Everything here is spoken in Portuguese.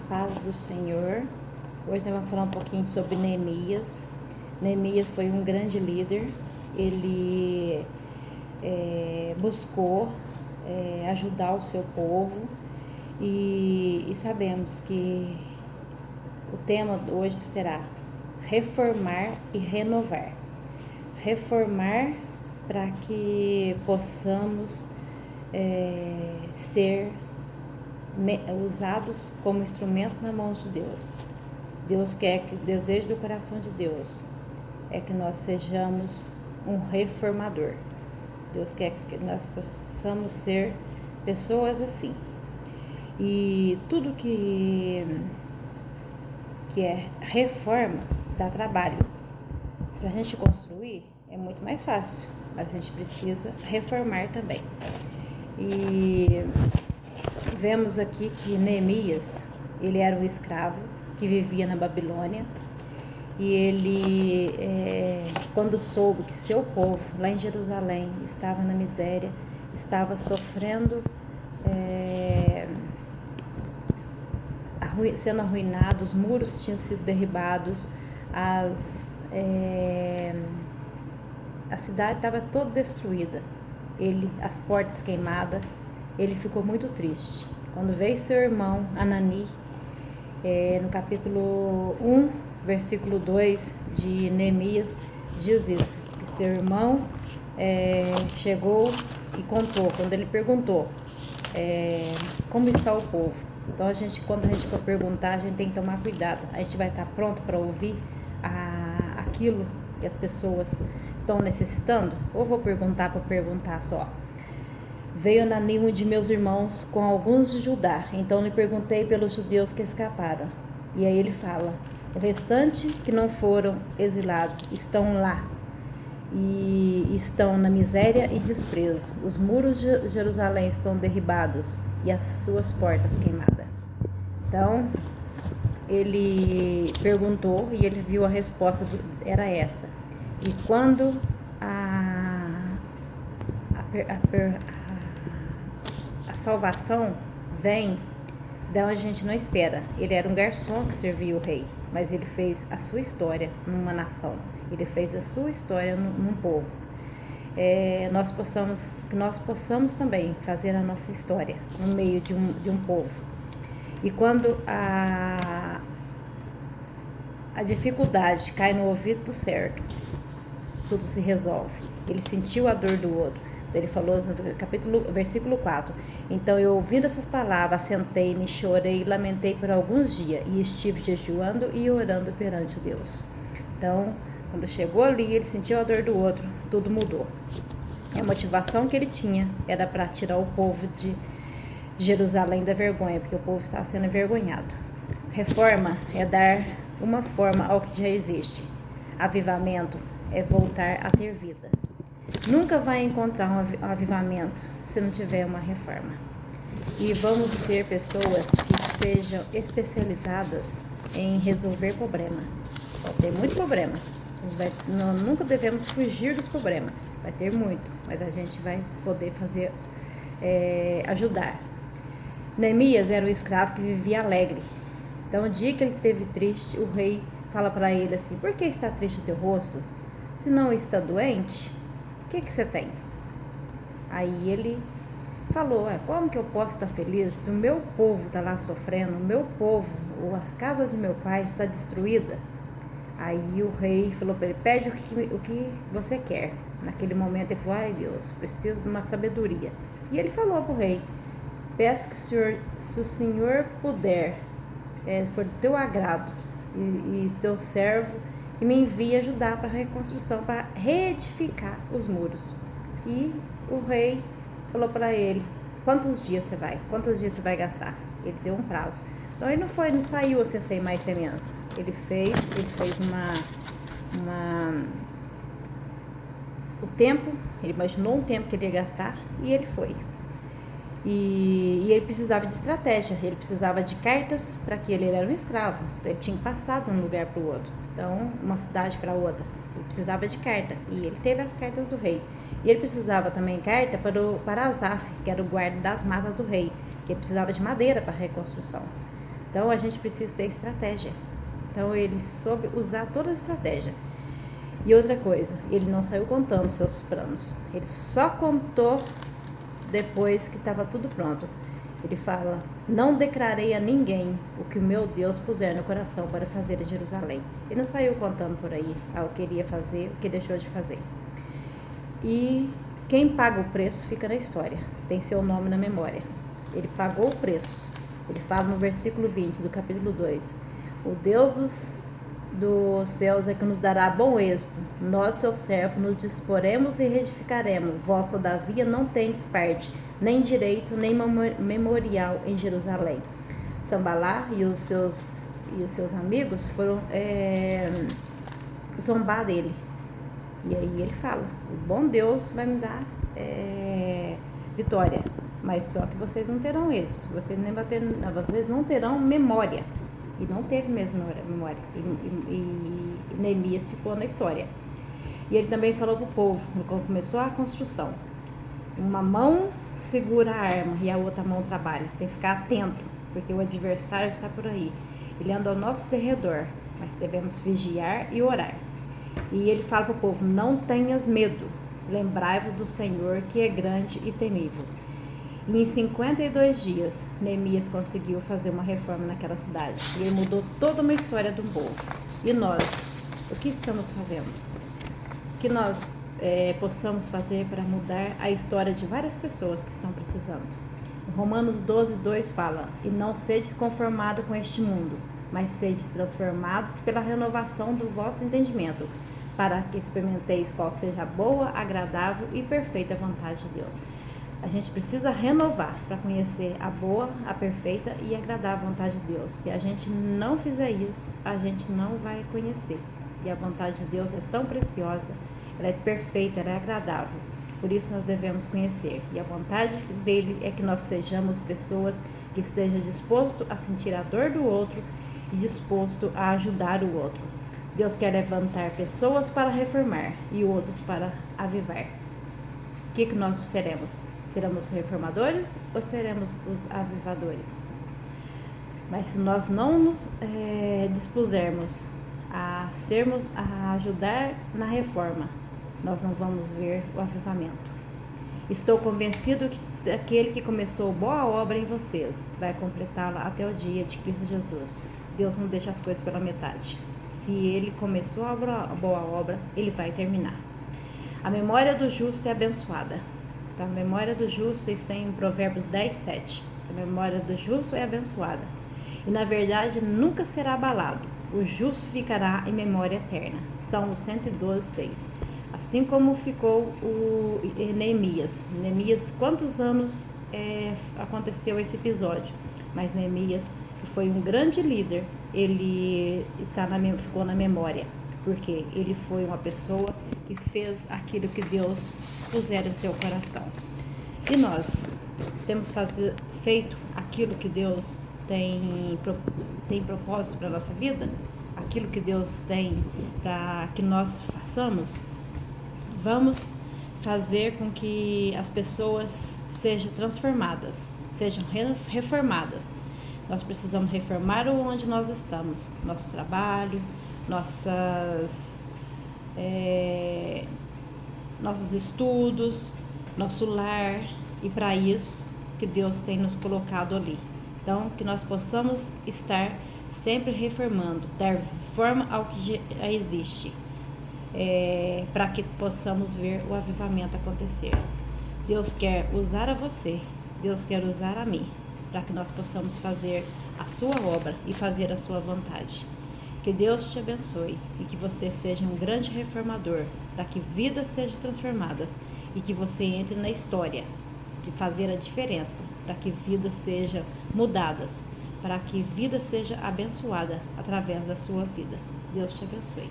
paz do Senhor. Hoje nós vamos falar um pouquinho sobre Neemias. Neemias foi um grande líder. Ele buscou ajudar o seu povo e sabemos que o tema hoje será reformar e renovar. Reformar para que possamos ser usados como instrumento na mão de Deus. Deus quer que o desejo do coração de Deus é que nós sejamos um reformador. Deus quer que nós possamos ser pessoas assim. E tudo que é reforma dá trabalho. Se a gente construir é muito mais fácil, mas a gente precisa reformar também. E vemos aqui que Neemias, ele era um escravo que vivia na Babilônia e ele, quando soube que seu povo lá em Jerusalém estava na miséria, estava sofrendo, sendo arruinado, os muros tinham sido derribados, a cidade estava toda destruída, as portas queimadas. Ele ficou muito triste. Quando veio seu irmão Anani, no capítulo 1, versículo 2 de Neemias, diz isso, que seu irmão chegou e contou, quando ele perguntou como está o povo. Então, quando a gente for perguntar, a gente tem que tomar cuidado. A gente vai estar pronto para ouvir aquilo que as pessoas estão necessitando? Ou vou perguntar para perguntar só? Veio Anani, um de meus irmãos, com alguns de Judá. Então lhe perguntei pelos judeus que escaparam. E aí ele fala: o restante que não foram exilados estão lá e estão na miséria e desprezo. Os muros de Jerusalém estão derribados e as suas portas queimadas. Então ele perguntou e ele viu a resposta, era essa. E quando a salvação vem de onde a gente não espera. Ele era um garçom que servia o rei, mas ele fez a sua história numa nação. Ele fez a sua história num povo. Que nós possamos também fazer a nossa história no meio de um povo. E quando a dificuldade cai no ouvido do certo, tudo se resolve. Ele sentiu a dor do outro. Ele falou no versículo 4: então eu, ouvindo essas palavras, sentei-me, chorei e lamentei por alguns dias, e estive jejuando e orando perante o Deus. Então, quando chegou ali, ele sentiu a dor do outro, tudo mudou. A motivação que ele tinha era para tirar o povo de Jerusalém da vergonha, porque o povo estava sendo envergonhado. Reforma é dar uma forma ao que já existe. Avivamento é voltar a ter vida. Nunca vai encontrar um avivamento se não tiver uma reforma. E vamos ser pessoas que sejam especializadas em resolver problemas. Vai ter muito problema. Nós nunca devemos fugir dos problemas. Vai ter muito, mas a gente vai poder fazer, ajudar. Neemias era um escravo que vivia alegre. Então, o dia que ele esteve triste, o rei fala para ele assim: por que está triste o teu rosto? Se não está doente, o que você tem? Aí ele falou: como que eu posso estar feliz se o meu povo está lá sofrendo, o meu povo, a casa de meu pai está destruída? Aí o rei falou para ele: pede o que você quer. Naquele momento ele falou: ai Deus, preciso de uma sabedoria. E ele falou para o rei: peço que se o senhor puder, for do teu agrado e teu servo, e me envie ajudar para a reconstrução, para reedificar os muros. E o rei falou para ele: quantos dias você vai? Quantos dias você vai gastar? Ele deu um prazo. Então ele não saiu assim sem mais sem menos. Ele fez o tempo, ele imaginou um tempo que ele ia gastar e ele foi. E ele precisava de estratégia, ele precisava de cartas para que ele era um escravo, ele tinha que passar de um lugar para o outro, então uma cidade para outra, ele precisava de carta e ele teve as cartas do rei. E ele precisava também de carta para Asaf, que era o guarda das matas do rei, que ele precisava de madeira para a reconstrução. Então a gente precisa ter estratégia. Então ele soube usar toda a estratégia. E outra coisa, ele não saiu contando seus planos. Ele só contou depois que estava tudo pronto. Ele fala: não declarei a ninguém o que o meu Deus puser no coração para fazer em Jerusalém. Ele não saiu contando por aí o que ele ia fazer, o que deixou de fazer. E quem paga o preço fica na história, tem seu nome na memória. Ele pagou o preço. Ele fala no versículo 20 do capítulo 2: o Deus dos céus é que nos dará bom êxito. Nós, seus servos, nos disporemos e reedificaremos. Vós, todavia, não tendes parte, nem direito, nem memorial em Jerusalém. Sambalá e os seus amigos foram zombar dele. E aí ele fala: o bom Deus vai me dar vitória, mas só que vocês não terão êxito, vocês não terão memória. E não teve mesmo memória. E Neemias ficou na história. E ele também falou para o povo, quando começou a construção: uma mão segura a arma e a outra mão trabalha. Tem que ficar atento, porque o adversário está por aí. Ele anda ao nosso derredor, mas devemos vigiar e orar. E ele fala para o povo: não tenhas medo, lembrai-vos do Senhor, que é grande e temível. E em 52 dias, Neemias conseguiu fazer uma reforma naquela cidade. E ele mudou toda uma história do povo. E nós, o que estamos fazendo? O que nós possamos fazer para mudar a história de várias pessoas que estão precisando. Romanos 12:2 fala: e não sedes conformados com este mundo, mas sedes transformados pela renovação do vosso entendimento, para que experimenteis qual seja a boa, agradável e perfeita vontade de Deus. A gente precisa renovar para conhecer a boa, a perfeita e agradável vontade de Deus. Se a gente não fizer isso, a gente não vai conhecer. E a vontade de Deus é tão preciosa, ela é perfeita, ela é agradável. Por isso nós devemos conhecer. E a vontade dele é que nós sejamos pessoas que estejam dispostos a sentir a dor do outro e disposto a ajudar o outro. Deus quer levantar pessoas para reformar e outros para avivar. O que nós seremos? Seremos reformadores ou seremos os avivadores? Mas se nós não nos dispusermos a ajudar na reforma, nós não vamos ver o avivamento. Estou convencido que aquele que começou boa obra em vocês vai completá-la até o dia de Cristo Jesus. Deus não deixa as coisas pela metade. Se ele começou a boa obra, ele vai terminar. A memória do justo é abençoada. A memória do justo está em Provérbios 10:7. A memória do justo é abençoada. E na verdade nunca será abalado. O justo ficará em memória eterna. Salmos 112:6. Assim como ficou o Neemias. Neemias, quantos anos aconteceu esse episódio? Mas Neemias, que foi um grande líder, ele ficou na memória. Porque ele foi uma pessoa que fez aquilo que Deus puser em seu coração. E nós temos feito aquilo que Deus tem propósito para a nossa vida? Aquilo que Deus tem para que nós façamos? Vamos fazer com que as pessoas sejam transformadas, sejam reformadas. Nós precisamos reformar onde nós estamos, nosso trabalho, nossos estudos, nosso lar, e para isso que Deus tem nos colocado ali. Então, que nós possamos estar sempre reformando, dar forma ao que já existe, para que possamos ver o avivamento acontecer. Deus quer usar a você, Deus quer usar a mim, para que nós possamos fazer a sua obra e fazer a sua vontade. Que Deus te abençoe e que você seja um grande reformador, para que vidas sejam transformadas e que você entre na história de fazer a diferença, para que vidas sejam mudadas, para que vida seja abençoada através da sua vida. Deus te abençoe.